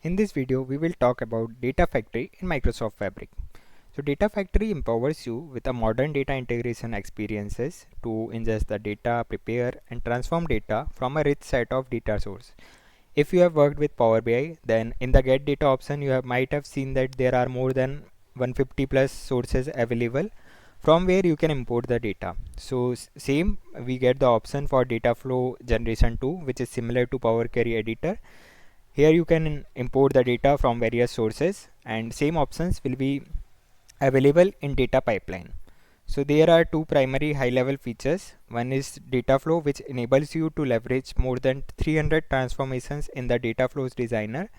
In this video, we will talk about Data Factory in Microsoft Fabric. So Data Factory empowers you with a modern data integration experiences to ingest the data, prepare and transform data from a rich set of data source. If you have worked with Power BI, then in the Get Data option, might have seen that there are more than 150 plus sources available from where you can import the data. So same, we get the option for data flow generation 2, which is similar to Power Query editor. Here you can import the data from various sources, and same options will be available in data pipeline. So there are two primary high level features. One is data flow, which enables you to leverage more than 300 transformations in the data flows designer,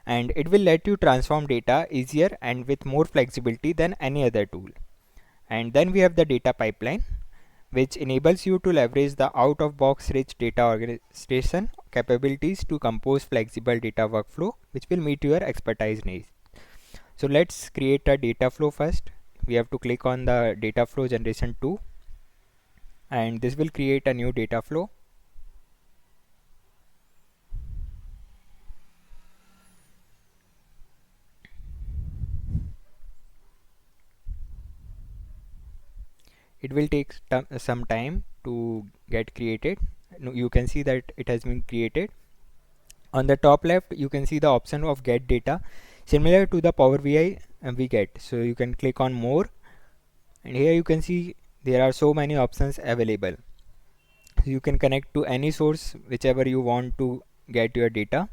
and it will let you transform data easier and with more flexibility than any other tool. And then we have the data pipeline, which enables you to leverage the out-of-box rich data orchestration capabilities to compose flexible data workflow, which will meet your expertise needs. So let's create a data flow first. We have to click on the data flow generation 2, and this will create a new data flow. It will take some time to get created. You can see that it has been created. On the top left, you can see the option of get data, similar to the Power BI we get. So you can click on more, and here you can see there are so many options available. So you can connect to any source whichever you want to get your data.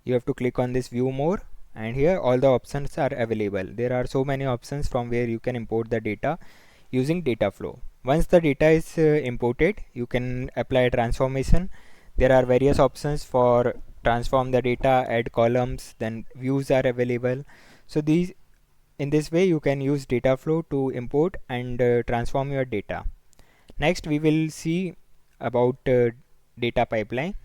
You have to click on this view more, and here all the options are available. There are so many options from where you can import the data using data flow. Once the data is imported, you can apply a transformation. There are various options for transform the data, add columns, then views are available. So in this way you can use data flow to import and transform your data. Next we will see about data pipeline.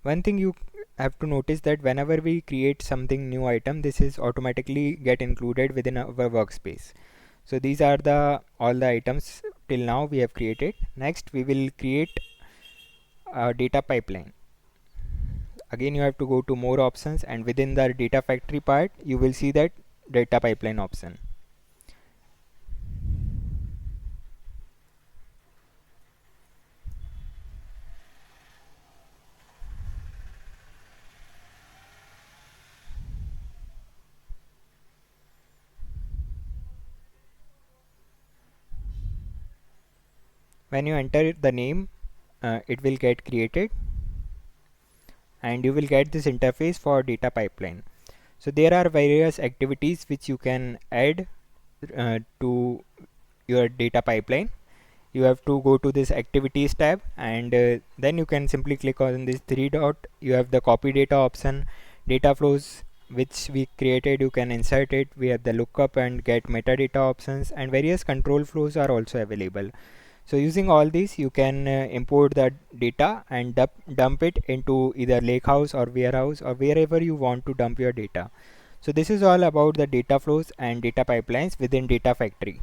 One thing you have to notice that whenever we create something new item, this is automatically get included within our workspace. So these are all the items till now we have created. Next we will create a data pipeline. Again you have to go to more options, and within the data factory part you will see that data pipeline option. When you enter the name, it will get created, and you will get this interface for data pipeline. So there are various activities which you can add to your data pipeline. You have to go to this activities tab, and then you can simply click on this three dot. You have the copy data option, data flows which we created, you can insert it. We have the lookup and get metadata options, and various control flows are also available. So using all these, you can import the data and dump it into either lakehouse or warehouse or wherever you want to dump your data. So this is all about the data flows and data pipelines within Data Factory.